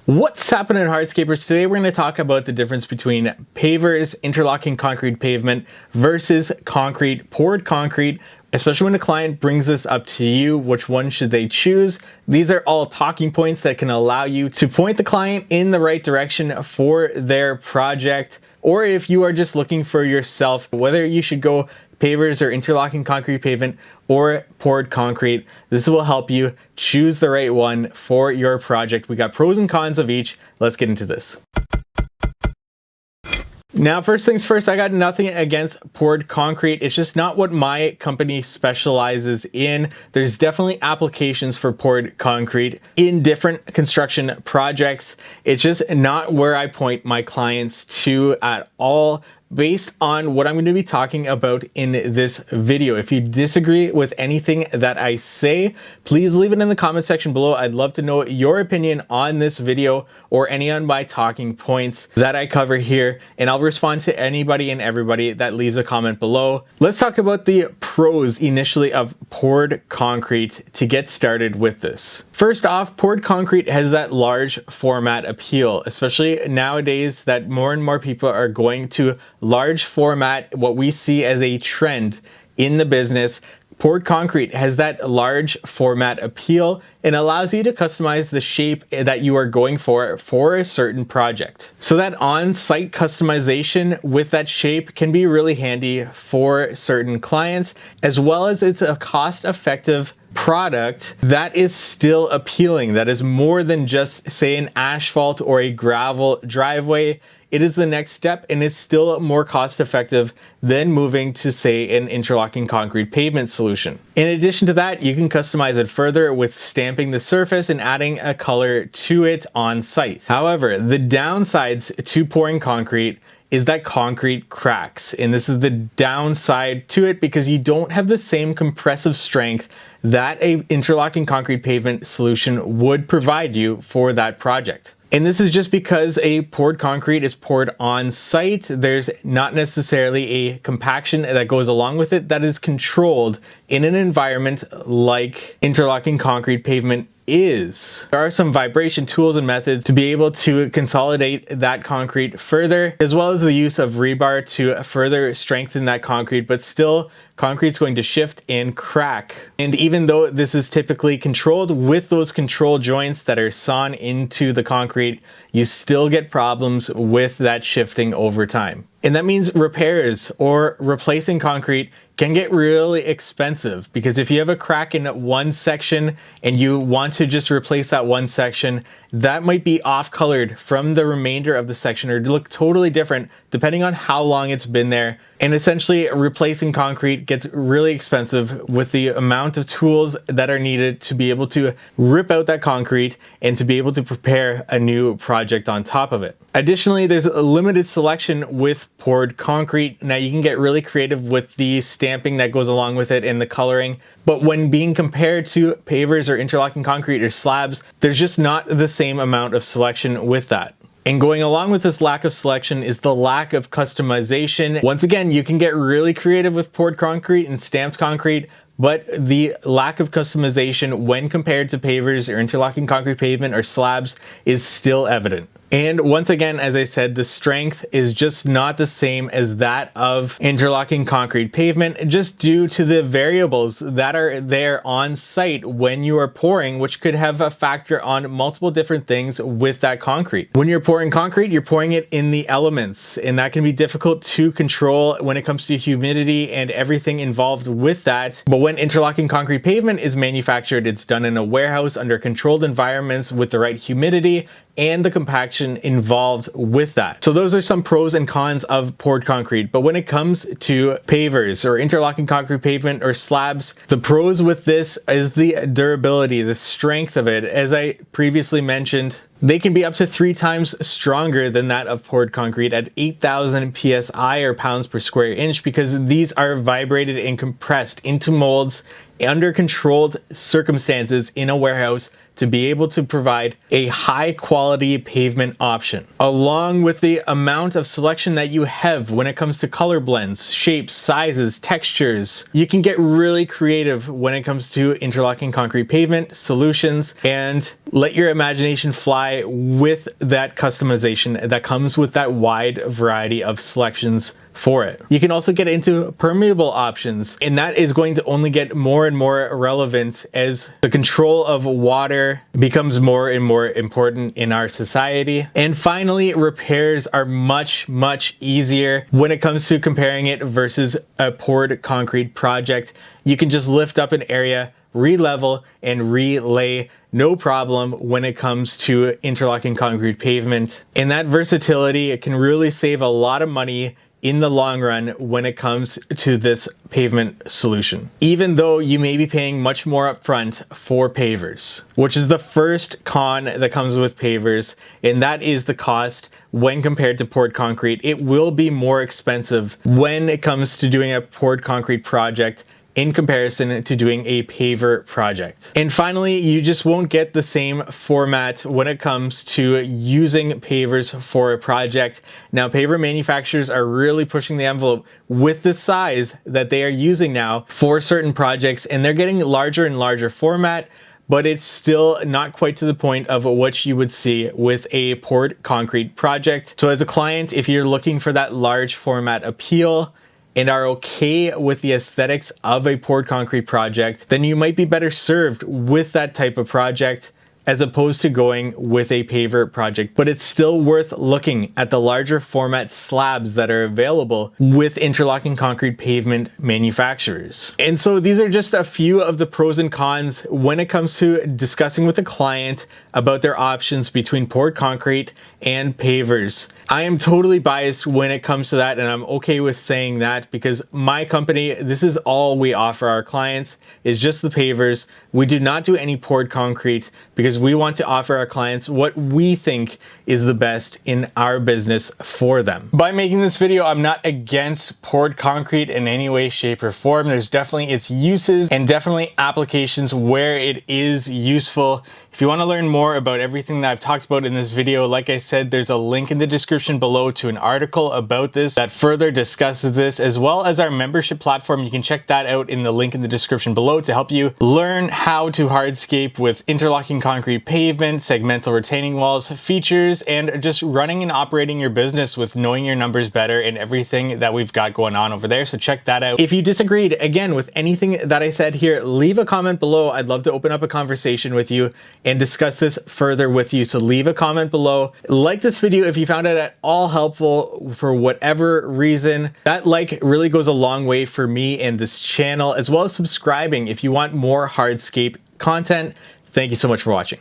What's happening, hardscapers? Today we're going to talk about the difference between pavers, interlocking concrete pavement versus concrete, poured concrete, especially when a client brings this up to you. Which one should they choose? These are all talking points that can allow you to point the client in the right direction for their project. Or if you are just looking for yourself, whether you should go pavers or interlocking concrete pavement or poured concrete, this will help you choose the right one for your project. We got pros and cons of each. Let's get into this. Now, first things first, I got nothing against poured concrete. It's just not what my company specializes in. There's definitely applications for poured concrete in different construction projects. It's just not where I point my clients to at all, based on what I'm going to be talking about in this video. If you disagree with anything that I say, please leave it in the comment section below. I'd love to know your opinion on this video or any on my talking points that I cover here, and I'll respond to anybody and everybody that leaves a comment below. Let's talk about the pros initially of poured concrete to get started with this. First off, poured concrete has that large format appeal, especially nowadays that more and more people are going to large format, what we see as a trend in the business. Poured concrete has that large format appeal and allows you to customize the shape that you are going for a certain project. So that on-site customization with that shape can be really handy for certain clients, as well as it's a cost-effective product that is still appealing, that is more than just, say, an asphalt or a gravel driveway. It is the next step and is still more cost effective than moving to, say, an interlocking concrete pavement solution. In addition to that, you can customize it further with stamping the surface and adding a color to it on site. However, the downsides to pouring concrete is that concrete cracks, and this is the downside to it because you don't have the same compressive strength that a interlocking concrete pavement solution would provide you for that project. And this is just because a poured concrete is poured on site. There's not necessarily a compaction that goes along with it that is controlled in an environment like interlocking concrete pavement is. There are some vibration tools and methods to be able to consolidate that concrete further, as well as the use of rebar to further strengthen that concrete, but still concrete's going to shift and crack. And even though this is typically controlled with those control joints that are sawn into the concrete, you still get problems with that shifting over time. And that means repairs or replacing concrete can get really expensive, because if you have a crack in one section and you want to just replace that one section, that might be off colored from the remainder of the section or look totally different depending on how long it's been there. And essentially replacing concrete gets really expensive with the amount of tools that are needed to be able to rip out that concrete and to be able to prepare a new project on top of it. Additionally, there's a limited selection with poured concrete. Now you can get really creative with the stamping that goes along with it and the coloring, but when being compared to pavers or interlocking concrete or slabs, there's just not the same amount of selection with that. And going along with this lack of selection is the lack of customization. Once again, you can get really creative with poured concrete and stamped concrete, but the lack of customization when compared to pavers or interlocking concrete pavement or slabs is still evident. And once again, as I said, the strength is just not the same as that of interlocking concrete pavement, just due to the variables that are there on site when you are pouring, which could have a factor on multiple different things with that concrete. When you're pouring concrete, you're pouring it in the elements, and that can be difficult to control when it comes to humidity and everything involved with that. But when interlocking concrete pavement is manufactured, it's done in a warehouse under controlled environments with the right humidity and the compaction involved with that. So those are some pros and cons of poured concrete. But when it comes to pavers or interlocking concrete pavement or slabs, the pros with this is the durability, the strength of it. As I previously mentioned, they can be up to 3 times stronger than that of poured concrete at 8,000 psi or pounds per square inch, because these are vibrated and compressed into molds under controlled circumstances in a warehouse to be able to provide a high quality pavement option. Along with the amount of selection that you have when it comes to color blends, shapes, sizes, textures, you can get really creative when it comes to interlocking concrete pavement solutions and let your imagination fly with that customization that comes with that wide variety of selections for it. You can also get into permeable options, and that is going to only get more and more relevant as the control of water becomes more and more important in our society. And finally, repairs are much easier when it comes to comparing it versus a poured concrete project. You can just lift up an area, re-level, and relay, no problem when it comes to interlocking concrete pavement. And that versatility, it can really save a lot of money in the long run when it comes to this pavement solution, even though you may be paying much more upfront for pavers, which is the first con that comes with pavers, and that is the cost when compared to poured concrete. It will be more expensive when it comes to doing a poured concrete project in comparison to doing a paver project. And finally, you just won't get the same format when it comes to using pavers for a project. Now, paver manufacturers are really pushing the envelope with the size that they are using now for certain projects, and they're getting larger and larger format, but it's still not quite to the point of what you would see with a poured concrete project. So as a client, if you're looking for that large format appeal, and are okay with the aesthetics of a poured concrete project, then you might be better served with that type of project as opposed to going with a paver project. But it's still worth looking at the larger format slabs that are available with interlocking concrete pavement manufacturers. And so these are just a few of the pros and cons when it comes to discussing with a client about their options between poured concrete and pavers. I am totally biased when it comes to that, and I'm okay with saying that because my company, this is all we offer our clients, is just the pavers. We do not do any poured concrete because we want to offer our clients what we think is the best in our business for them. By making this video, I'm not against poured concrete in any way, shape, or form. There's definitely its uses and definitely applications where it is useful. If you want to learn more about everything that I've talked about in this video, like I said, there's a link in the description below to an article about this that further discusses this, as well as our membership platform. You can check that out in the link in the description below to help you learn how to hardscape with interlocking concrete pavement, segmental retaining walls, features, and just running and operating your business with knowing your numbers better and everything that we've got going on over there. So check that out. If you disagreed, again, with anything that I said here, leave a comment below. I'd love to open up a conversation with you and discuss this further with you. So leave a comment below. Like this video if you found it at all helpful for whatever reason. That like really goes a long way for me and this channel, as well as subscribing if you want more hardscape content. Thank you so much for watching.